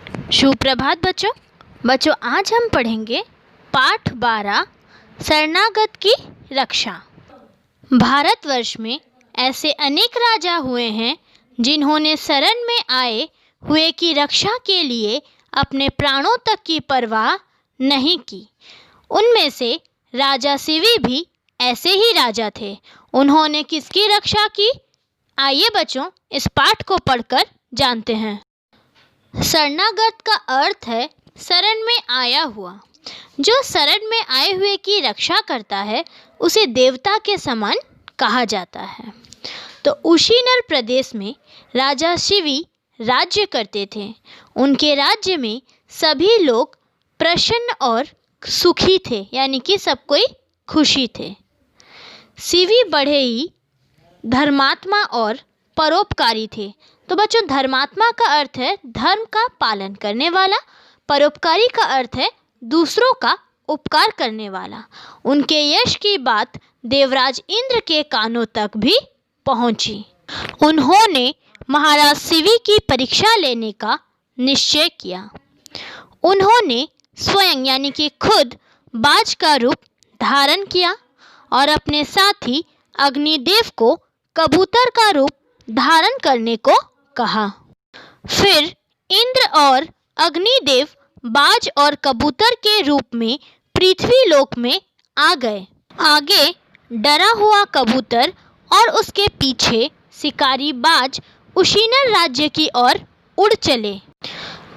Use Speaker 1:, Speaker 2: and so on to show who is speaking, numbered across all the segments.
Speaker 1: सुप्रभात बच्चों आज हम पढ़ेंगे पाठ 12 शरणागत की रक्षा। भारतवर्ष में ऐसे अनेक राजा हुए हैं जिन्होंने शरण में आए हुए की रक्षा के लिए अपने प्राणों तक की परवाह नहीं की। उनमें से राजा शिवी भी ऐसे ही राजा थे। उन्होंने किसकी रक्षा की? आइए बच्चों इस पाठ को पढ़कर जानते हैं। शरणागत का अर्थ है शरण में आया हुआ। जो शरण में आए हुए की रक्षा करता है उसे देवता के समान कहा जाता है। तो उशीनर प्रदेश में राजा शिवी राज्य करते थे। उनके राज्य में सभी लोग प्रसन्न और सुखी थे, यानी कि सब कोई खुशी थे। शिवी बड़े ही धर्मात्मा और परोपकारी थे। तो बच्चों धर्मात्मा का अर्थ है धर्म का पालन करने वाला, परोपकारी का अर्थ है दूसरों का उपकार करने वाला। उनके यश की बात देवराज इंद्र के कानों तक भी पहुंची। उन्होंने महाराज शिवी की परीक्षा लेने का निश्चय किया। उन्होंने स्वयं यानी कि खुद बाज का रूप धारण किया और अपने साथी अग्निदेव को कबूतर का रूप धारण करने को कहा। फिर इंद्र और अग्निदेव बाज और कबूतर के रूप में पृथ्वी लोक में आ गए। आगे डरा हुआ कबूतर और उसके पीछे शिकारी बाज उशीनर राज्य की ओर उड़ चले।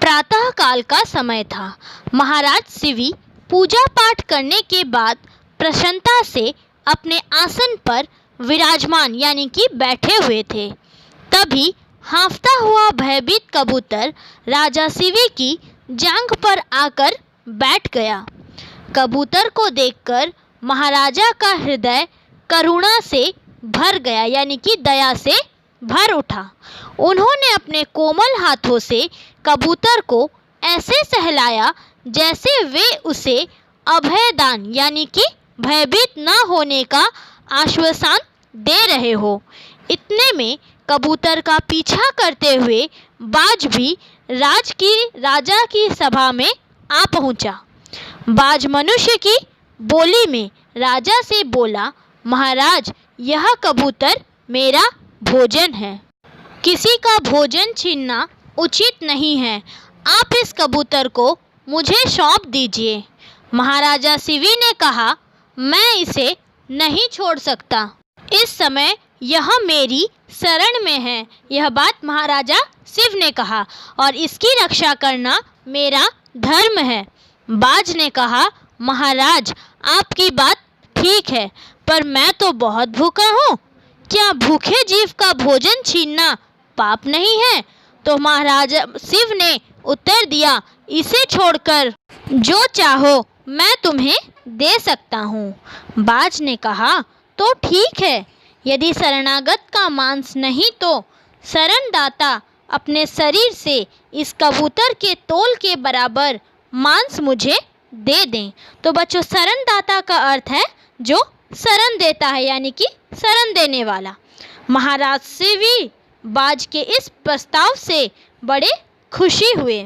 Speaker 1: प्रातः काल का समय था। महाराज शिवी पूजा पाठ करने के बाद प्रसन्नता से अपने आसन पर विराजमान यानी कि बैठे हुए थे। तभी हाँफता हुआ भयभीत कबूतर राजा शिवी की जांघ पर आकर बैठ गया। कबूतर को देखकर महाराजा का हृदय करुणा से भर गया, यानी कि दया से भर उठा। उन्होंने अपने कोमल हाथों से कबूतर को ऐसे सहलाया जैसे वे उसे अभयदान यानी कि भयभीत न होने का आश्वासन दे रहे हो। इतने में कबूतर का पीछा करते हुए बाज भी राजा की सभा में आ पहुंचा। बाज मनुष्य की बोली में राजा से बोला, महाराज यह कबूतर मेरा भोजन है। किसी का भोजन छीनना उचित नहीं है। आप इस कबूतर को मुझे सौंप दीजिए। महाराजा शिवी ने कहा, मैं इसे नहीं छोड़ सकता। इस समय यह मेरी शरण में है। यह बात महाराजा शिव ने कहा और इसकी रक्षा करना मेरा धर्म है। बाज ने कहा, महाराज आपकी बात ठीक है, पर मैं तो बहुत भूखा हूँ। क्या भूखे जीव का भोजन छीनना पाप नहीं है? तो महाराजा शिव ने उत्तर दिया, इसे छोड़कर जो चाहो मैं तुम्हें दे सकता हूँ। बाज ने कहा, तो ठीक है, यदि शरणागत का मांस नहीं तो शरणदाता अपने शरीर से इस कबूतर के तोल के बराबर मांस मुझे दे दें। तो बच्चों शरणदाता का अर्थ है जो शरण देता है, यानी कि शरण देने वाला। महाराज शिवी बाज के इस प्रस्ताव से बड़े खुशी हुए।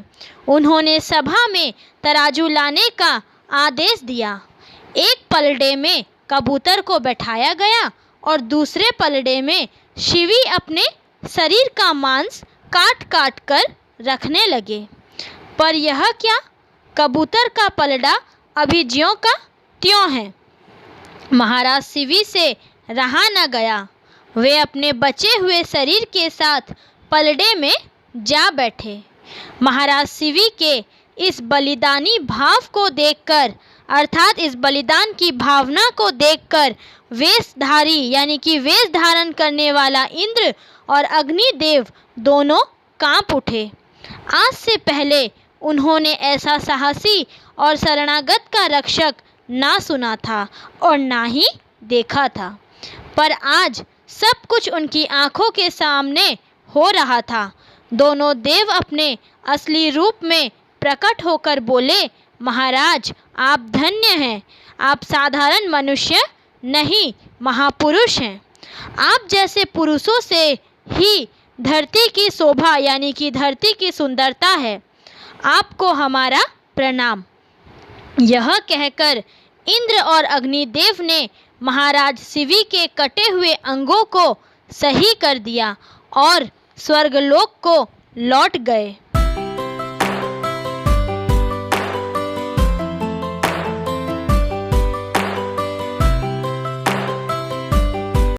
Speaker 1: उन्होंने सभा में तराजू लाने का आदेश दिया। एक पलड़े में कबूतर को बैठाया गया और दूसरे पलड़े में शिवी अपने शरीर का मांस काट काट कर रखने लगे। पर यह क्या, कबूतर का पलड़ा अभी ज्यों का त्यों है। महाराज शिवी से रहा न गया। वे अपने बचे हुए शरीर के साथ पलड़े में जा बैठे। महाराज शिवी के इस बलिदानी भाव को देखकर, अर्थात इस बलिदान की भावना को देखकर वेशधारी यानी कि वेश धारण करने वाला इंद्र और अग्निदेव दोनों कांप उठे। आज से पहले उन्होंने ऐसा साहसी और शरणागत का रक्षक ना सुना था और ना ही देखा था। पर आज सब कुछ उनकी आंखों के सामने हो रहा था। दोनों देव अपने असली रूप में प्रकट होकर बोले, महाराज आप धन्य हैं। आप साधारण मनुष्य नहीं, महापुरुष हैं। आप जैसे पुरुषों से ही धरती की शोभा यानी कि धरती की सुंदरता है। आपको हमारा प्रणाम। यह कहकर इंद्र और अग्निदेव ने महाराज शिवी के कटे हुए अंगों को सही कर दिया और स्वर्गलोक को लौट गए।